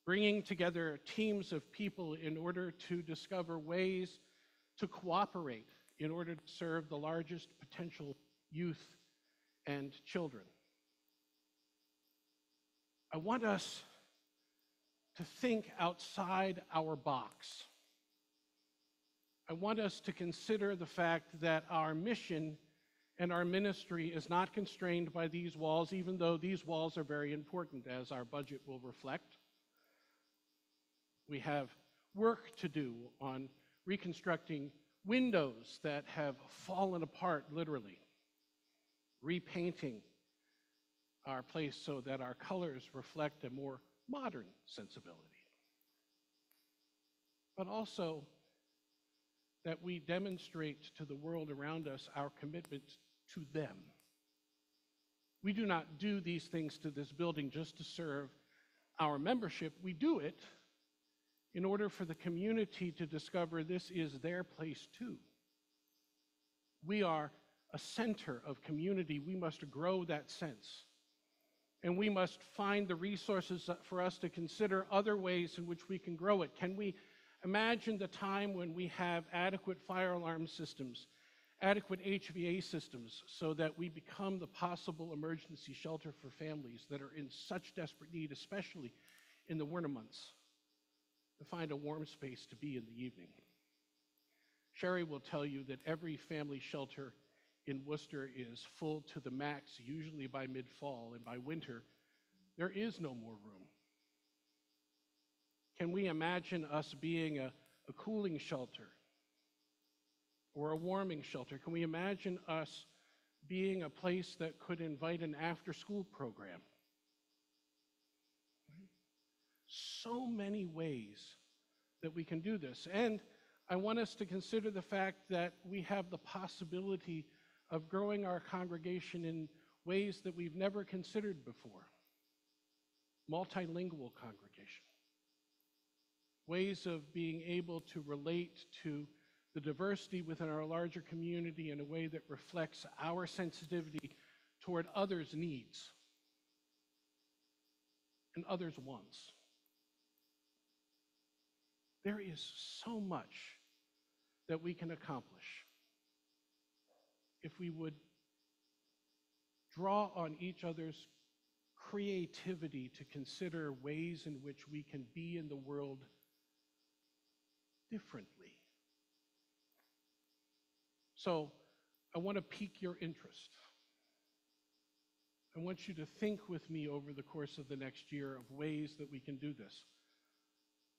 bringing together teams of people in order to discover ways to cooperate in order to serve the largest potential youth and children? I want us to think outside our box. I want us to consider the fact that our mission and our ministry is not constrained by these walls, even though these walls are very important, as our budget will reflect. We have work to do on reconstructing windows that have fallen apart, literally, repainting our place so that our colors reflect a more modern sensibility, but also that we demonstrate to the world around us our commitment to them. We do not do these things to this building just to serve our membership. We do it in order for the community to discover this is their place too. We are a center of community. We must grow that sense. And we must find the resources for us to consider other ways in which we can grow it. Can we imagine the time when we have adequate fire alarm systems, adequate HVA systems, so that we become the possible emergency shelter for families that are in such desperate need, especially in the winter months, to find a warm space to be in the evening? Sherry will tell you that every family shelter in Worcester is full to the max, usually by mid-fall, and by winter, there is no more room. Can we imagine us being a cooling shelter or a warming shelter? Can we imagine us being a place that could invite an after-school program? So many ways that we can do this. And I want us to consider the fact that we have the possibility of growing our congregation in ways that we've never considered before. Multilingual congregation. Ways of being able to relate to the diversity within our larger community in a way that reflects our sensitivity toward others' needs and others' wants. There is so much that we can accomplish if we would draw on each other's creativity to consider ways in which we can be in the world differently. So I want to pique your interest. I want you to think with me over the course of the next year of ways that we can do this.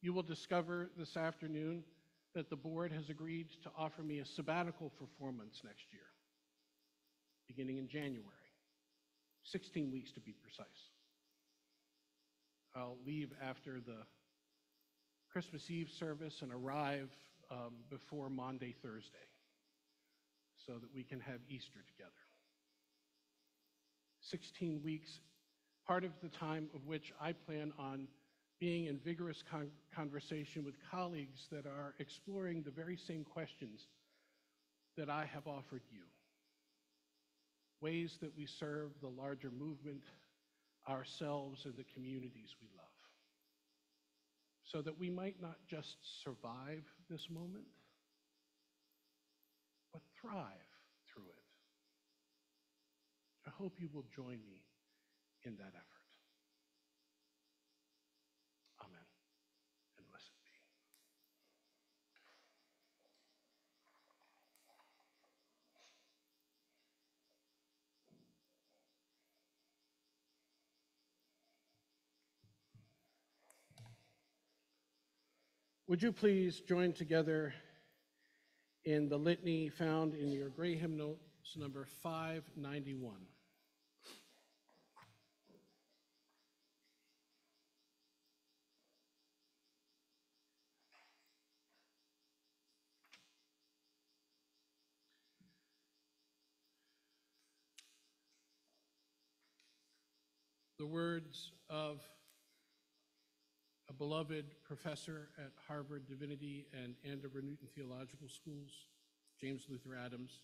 You will discover this afternoon that the board has agreed to offer me a sabbatical for 4 months next year, beginning in January, 16 weeks to be precise. I'll leave after the Christmas Eve service and arrive before Maundy, Thursday, so that we can have Easter together. 16 weeks, part of the time of which I plan on being in vigorous conversation with colleagues that are exploring the very same questions that I have offered you. Ways that we serve the larger movement, ourselves, and the communities we love, so that we might not just survive this moment, but thrive through it. I hope you will join me in that effort. Amen, and blessed be. Would you please join together in the litany found in your gray hymnals, number 591. The words of a beloved professor at Harvard Divinity and Andover Newton Theological Schools, James Luther Adams,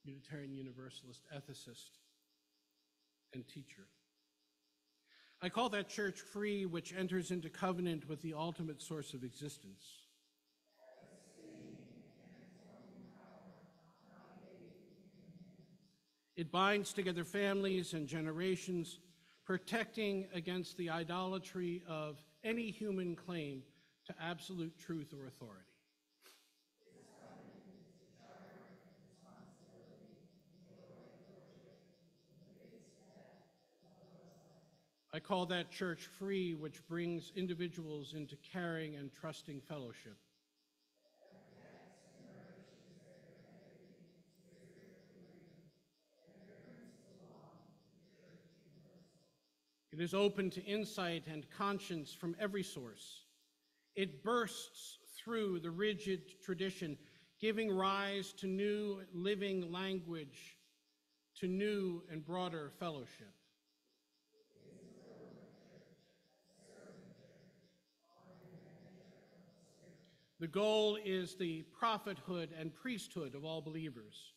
Unitarian Universalist ethicist and teacher. I call that church free, which enters into covenant with the ultimate source of existence. It binds together families and generations, protecting against the idolatry of any human claim to absolute truth or authority. I call that church free, which brings individuals into caring and trusting fellowship. It It is open to insight and conscience from every source. It bursts through the rigid tradition, giving rise to new living language, to new and broader fellowship. The goal is the prophethood and priesthood of all believers,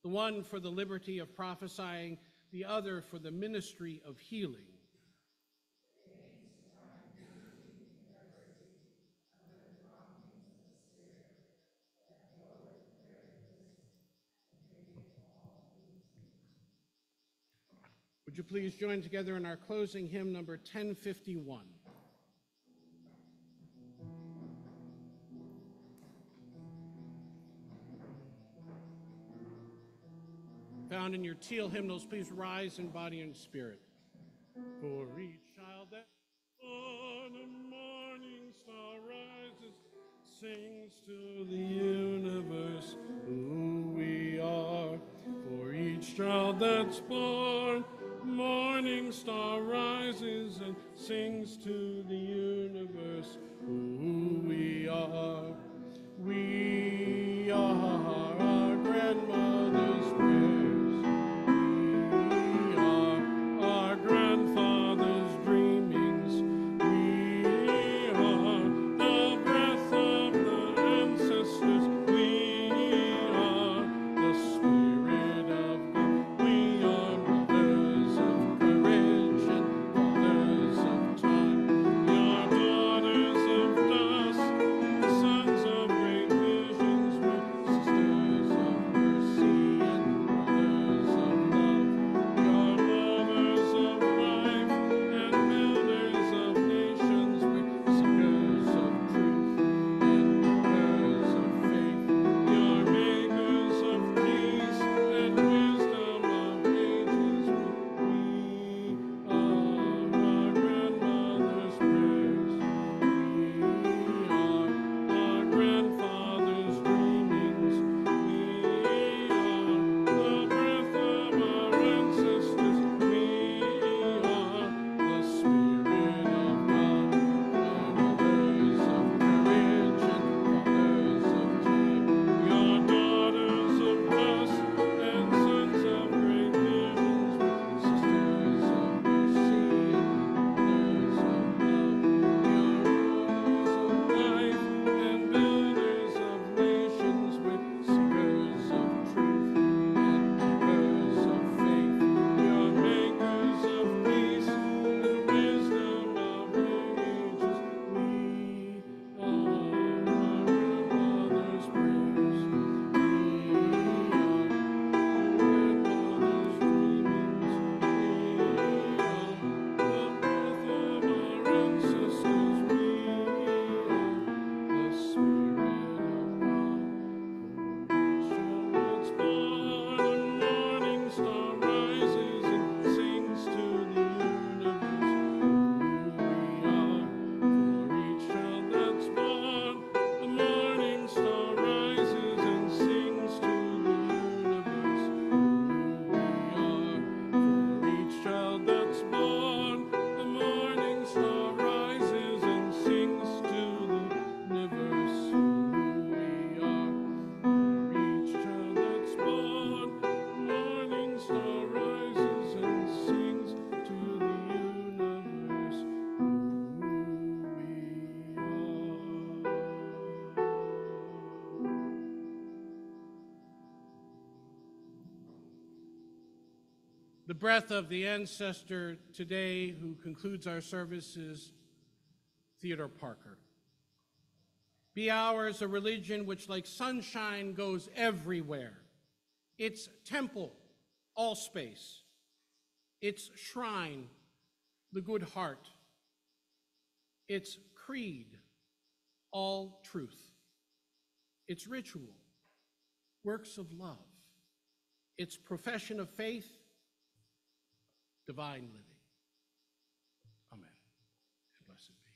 the one for the liberty of prophesying, the other for the ministry of healing. Would you please join together in our closing hymn, number 1051. Found in your teal hymnals, please rise in body and spirit. For each child that on a morning star rises, sings to the universe who we are. For each child that's born, morning star rises and sings to the universe who we are. We are our grandmother's prayers. We are our grandfather's dreamings. We are the breath of the ancestors. We are the spirit of God. We are mothers of courage and fathers of time. We are daughters of dust, sons of great visions. We're sisters of mercy and brothers of love. We are lovers of life and builders of nations. We're seekers of truth and makers of faith. We are makers of peace and wisdom of ages. We are our grandmother's prayers. We are our grandfather's dreamings. We are the breath of our ancestors. We are the spirit of God. We are mothers of courage and fathers of time. We are daughters of dust and sons of great visions. We're sisters of mercy and brothers of love. We are rulers of life and builders of nations. We're seekers of truth and makers of faith. We are makers of peace and wisdom of ages. We are our grandmother's prayers. We are grandmother's dreamings. We are the breath of our ancestors. We are the spirit of God. Charlotte's born, a morning star rises and sings to the universe who we are. For each child that's born, a morning star rises and sings to the universe who we are. For each child that's born, a morning star rises and sings to the universe who we are. For each child that's born, a morning star rises and sings to the universe who we are. The breath of the ancestor today who concludes our service is Theodore Parker. Be ours a religion which, like sunshine, goes everywhere. Its temple, all space. Its shrine, the good heart. Its creed, all truth. Its ritual, works of love. Its profession of faith, divine living. Amen. And blessed be.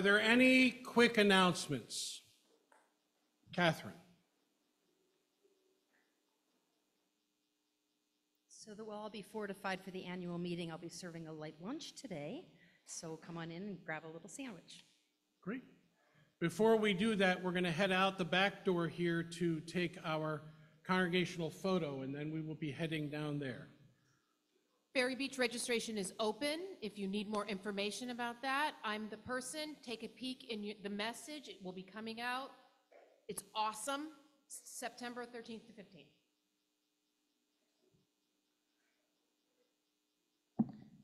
Are there any quick announcements? Catherine? So that we'll all be fortified for the annual meeting, I'll be serving a light lunch today. So come on in and grab a little sandwich. Great. Before we do that, we're going to head out the back door here to take our congregational photo, and then we will be heading down there. Ferry Beach registration is open. If you need more information about that, I'm the person. Take a peek in the message. It will be coming out. It's awesome. September 13th to 15th.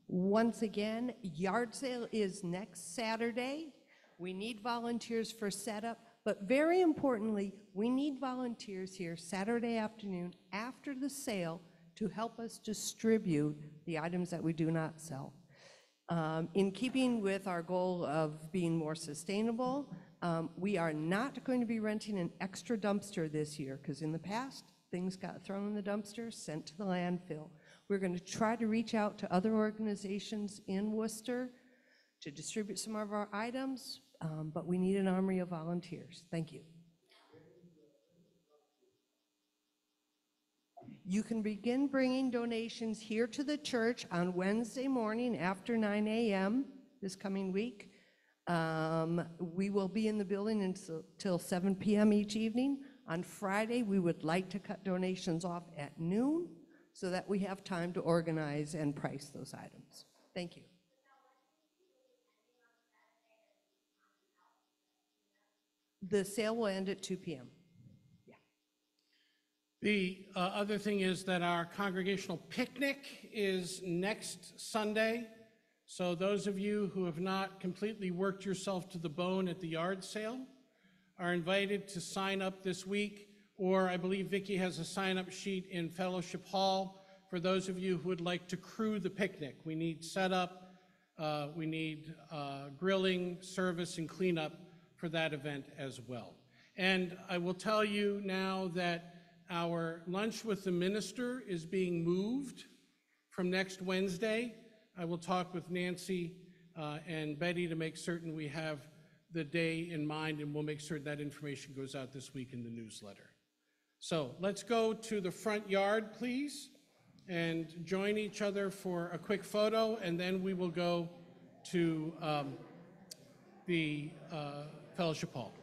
Once again, yard sale is next Saturday. We need volunteers for setup, but very importantly, we need volunteers here Saturday afternoon after the sale to help us distribute the items that we do not sell. In keeping with our goal of being more sustainable, we are not going to be renting an extra dumpster this year, because in the past, things got thrown in the dumpster, sent to the landfill. We're going to try to reach out to other organizations in Worcester to distribute some of our items, but we need an army of volunteers. Thank you. You can begin bringing donations here to the church on Wednesday morning after 9 a.m. this coming week. We will be in the building until 7 p.m. each evening. On Friday, we would like to cut donations off at noon so that we have time to organize and price those items. Thank you. The sale will end at 2 p.m. The other thing is that our congregational picnic is next Sunday. So those of you who have not completely worked yourself to the bone at the yard sale are invited to sign up this week, or I believe Vicki has a sign-up sheet in Fellowship Hall for those of you who would like to crew the picnic. We need setup, we need grilling, service, and cleanup for that event as well. And I will tell you now that our lunch with the minister is being moved from next Wednesday. I will talk with Nancy and Betty to make certain we have the day in mind, and we'll make sure that information goes out this week in the newsletter. So let's go to the front yard, please, and join each other for a quick photo, and then we will go to the Fellowship Hall.